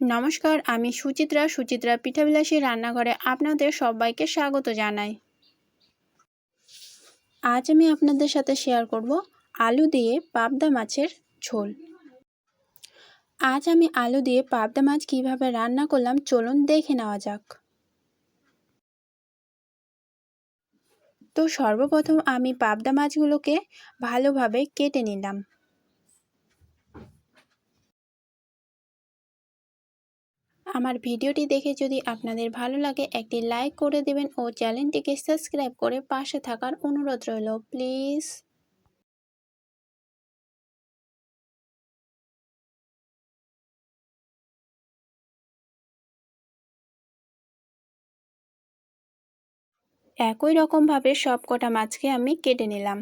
নমস্কার, আমি সুচিত্রা পিঠাবিলাসী রান্নাঘরে আপনাদের সবাইকে স্বাগত জানাই। আজ আমি আপনাদের সাথে শেয়ার করব আলু দিয়ে পাবদা মাছের ঝোল। আজ আমি আলু দিয়ে পাবদা মাছ কিভাবে রান্না করলাম চলুন দেখে নেওয়া যাক। তো সর্বপ্রথম আমি পাবদা মাছগুলোকে ভালোভাবে কেটে নিলাম। আমার ভিডিওটি দেখে যদি আপনাদের ভালো লাগে একটি লাইক করে দেবেন ও চ্যানেলটিকে সাবস্ক্রাইব করে পাশে থাকার অনুরোধ রইল প্লিজ। একই রকমভাবে সবকটা মাছকে আমি কেটে নিলাম।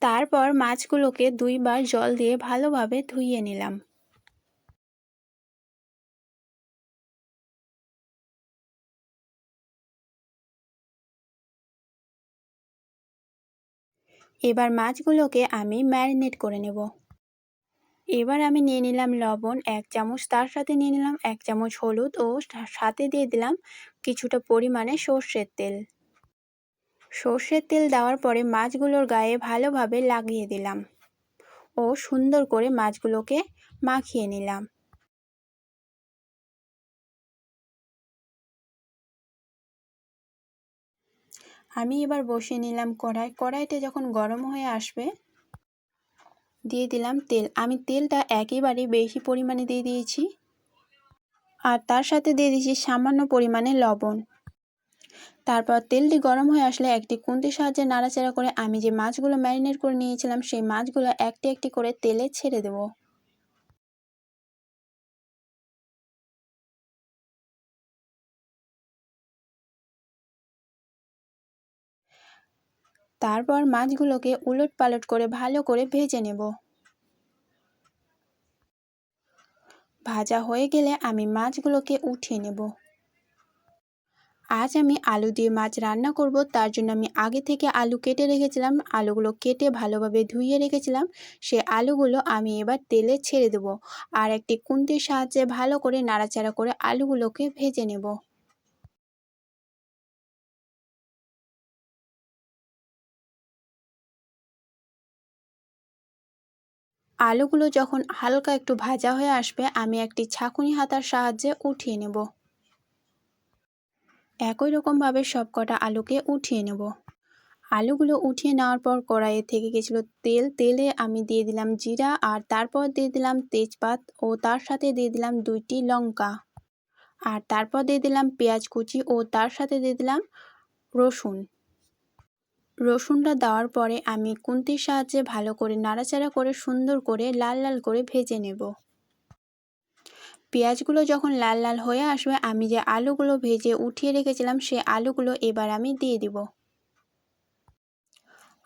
তারপর মাছগুলোকে দুইবার জল দিয়ে ভালোভাবে ধুইয়ে নিলাম। এবার মাছগুলোকে আমি ম্যারিনেট করে নেব। এবার আমি নিয়ে নিলাম লবণ 1 চামচ, তার সাথে নিয়ে নিলাম 1 চামচ হলুদ ও সাথে দিয়ে দিলাম কিছুটা পরিমাণে সর্ষের তেল। সর্ষের তেল দেওয়ার পরে মাছগুলোর গায়ে ভালোভাবে লাগিয়ে দিলাম ও সুন্দর করে মাছগুলোকে মাখিয়ে নিলাম। আমি এবার বসিয়ে নিলাম কড়াইটা যখন গরম হয়ে আসবে দিয়ে দিলাম তেল। আমি তেলটা একেবারে বেশি পরিমাণে দিয়ে দিয়েছি আর তার সাথে দিয়ে দিয়েছি সামান্য পরিমাণে লবণ। তারপর তেলটি গরম হয়ে আসলে একটি খুন্তির সাহায্যে নাড়াচাড়া করে আমি যে মাছগুলো ম্যারিনেট করে নিয়েছিলাম সেই মাছগুলো একটি একটি করে তেলে ছেড়ে দেব। তারপর মাছগুলোকে উলট পালট করে ভালো করে ভেজে নেব। ভাজা হয়ে গেলে আমি মাছগুলোকে উঠিয়ে নেব। আজ আমি আলু দিয়ে মাছ রান্না করব, তার জন্য আমি আগে থেকে আলু কেটে রেখেছিলাম। আলুগুলো কেটে ভালোভাবে ধুইয়ে রেখেছিলাম। সেই আলুগুলো আমি এবার তেলে ছেড়ে দেব আর একটি খুন্তির সাহায্যে ভালো করে নাড়াচাড়া করে আলুগুলোকে ভেজে নেব। আলুগুলো যখন হালকা একটু ভাজা হয়ে আসবে আমি একটি ছাঁকুনি হাতার সাহায্যে উঠিয়ে নেব। একই রকমভাবে সবকটা আলুকে উঠিয়ে নেব। আলুগুলো উঠিয়ে নেওয়ার পর কড়াইয়ে থেকে গেছিলো তেলে আমি দিয়ে দিলাম জিরা আর তারপর দিয়ে দিলাম তেজপাত ও তার সাথে দিয়ে দিলাম 2টি লঙ্কা আর তারপর দিয়ে দিলাম পেঁয়াজ কুচি ও তার সাথে দিয়ে দিলাম রসুন। রসুনটা দেওয়ার পরে আমি খুন্তির সাহায্যে ভালো করে নাড়াচাড়া করে সুন্দর করে লাল লাল করে ভেজে নেব। পেঁয়াজগুলো যখন লাল লাল হয়ে আসবে আমি যে আলুগুলো ভেজে উঠিয়ে রেখেছিলাম সেই আলুগুলো এবার আমি দিয়ে দিব।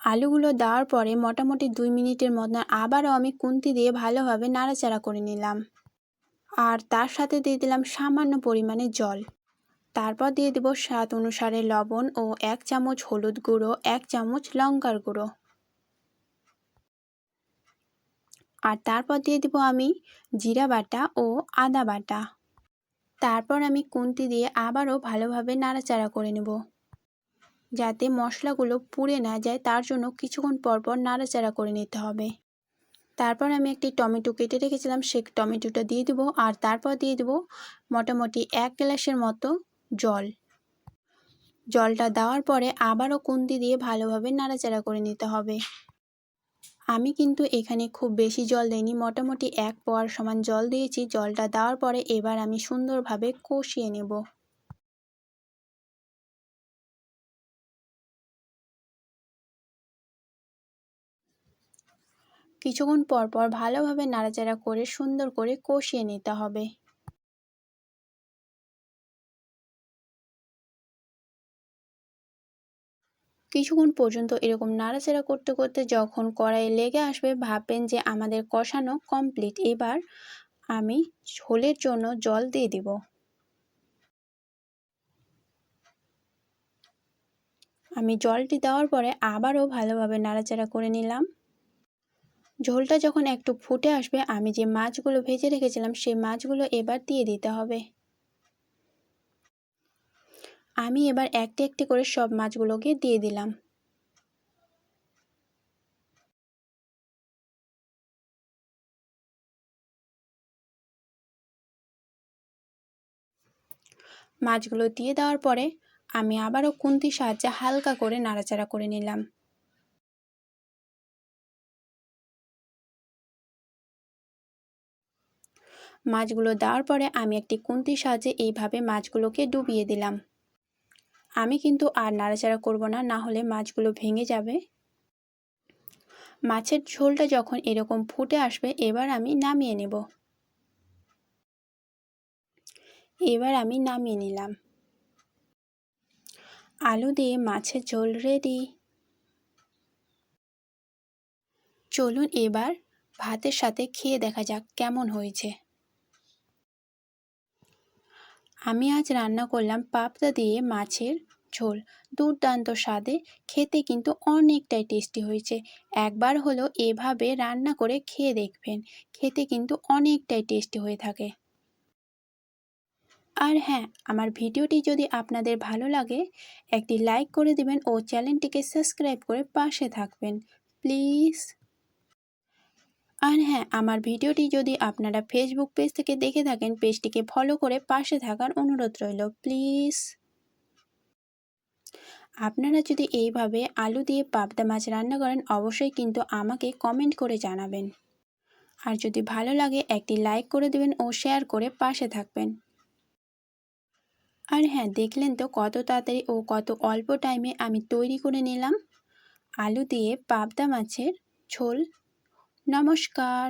আলুগুলো দেওয়ার পরে মোটামুটি 2 মিনিটের মতো আবারও আমি খুন্তি দিয়ে ভালোভাবে নাড়াচাড়া করে নিলাম আর তার সাথে দিয়ে দিলাম সামান্য পরিমাণে জল। তারপর দিয়ে দেব স্বাদ অনুসারে লবণ ও 1 চামচ হলুদ গুঁড়ো, 1 চামচ লঙ্কার গুঁড়ো আর তারপর দিয়ে দেব আমি জিরা বাটা ও আদা বাটা। তারপর আমি খুন্তি দিয়ে আবারও ভালোভাবে নাড়াচাড়া করে নেব যাতে মশলাগুলো পুড়ে না যায়, তার জন্য কিছুক্ষণ পর পর নাড়াচাড়া করে নিতে হবে। তারপর আমি একটি টমেটো কেটে রেখেছিলাম সেই টমেটোটা দিয়ে দেব আর তারপর দিয়ে দেব মোটামুটি 1 গ্লাসের মতো জল। জলটা দেওয়ার পরে আবারও খুন্তি দিয়ে ভালোভাবে নাড়াচাড়া করে নিতে হবে। আমি কিন্তু এখানে খুব বেশি জল দেইনি, মোটামুটি 1 পোয়ার সমান জল দিয়েছি। জলটা দেওয়ার পরে এবার আমি সুন্দরভাবে কষিয়ে নেব। কিছুক্ষণ পর পর ভালোভাবে নাড়াচাড়া করে সুন্দর করে কষিয়ে নিতে হবে। কিছুক্ষণ পর্যন্ত এরকম নাড়াচাড়া করতে করতে যখন কড়াইয়ে লেগে আসবে ভাববেন যে আমাদের কষানো কমপ্লিট। এবার আমি ঝোলের জন্য জল দিয়ে দিব। আমি জলটি দেওয়ার পরে আবারও ভালোভাবে নাড়াচাড়া করে নিলাম। ঝোলটা যখন একটু ফুটে আসবে আমি যে মাছগুলো ভেজে রেখেছিলাম সেই মাছগুলো এবার দিয়ে দিতে হবে। আমি এবার একটি একটি করে সব মাছগুলোকে দিয়ে দিলাম। মাছগুলো দিয়ে দেওয়ার পরে আমি আবারও খুন্তির সাহায্যে হালকা করে নাড়াচাড়া করে নিলাম। মাছগুলো দেওয়ার পরে আমি একটি খুন্তির সাহায্যে এইভাবে মাছগুলোকে ডুবিয়ে দিলাম। আমি কিন্তু আর নাড়াচাড়া করব না, না হলে মাছগুলো ভেঙে যাবে। মাছের ঝোলটা যখন এরকম ফুটে আসবে এবার আমি নামিয়ে নেব। এবার আমি নামিয়ে নিলাম। আলু দিয়ে মাছের ঝোল রেডি। চলুন এবার ভাতের সাথে খেয়ে দেখা যাক কেমন হয়েছে। আমি আজ রান্না করলাম পাবদা দিয়ে মাছের ঝোল। দুর্দান্ত স্বাদে, খেতে কিন্তু অনেকটাই টেস্টি হয়েছে। একবার হলেও এভাবে রান্না করে খেয়ে দেখবেন, খেতে কিন্তু অনেকটাই টেস্টি হয়ে থাকে। আর হ্যাঁ, আমার ভিডিওটি যদি আপনাদের ভালো লাগে একটি লাইক করে দিবেন ও চ্যানেলটিকে সাবস্ক্রাইব করে পাশে থাকবেন প্লিজ। আর হ্যাঁ, আমার ভিডিওটি যদি আপনারা ফেসবুক পেজ থেকে দেখে থাকেন পেজটিকে ফলো করে পাশে থাকার অনুরোধ রইল প্লিজ। আপনারা যদি এইভাবে আলু দিয়ে পাবদা মাছ রান্না করেন অবশ্যই কিন্তু আমাকে কমেন্ট করে জানাবেন। আর যদি ভালো লাগে একটি লাইক করে দেবেন ও শেয়ার করে পাশে থাকবেন। আর হ্যাঁ, দেখলেন তো কত তাড়াতাড়ি ও কত অল্প টাইমে আমি তৈরি করে নিলাম আলু দিয়ে পাবদা মাছের ঝোল। নমস্কার।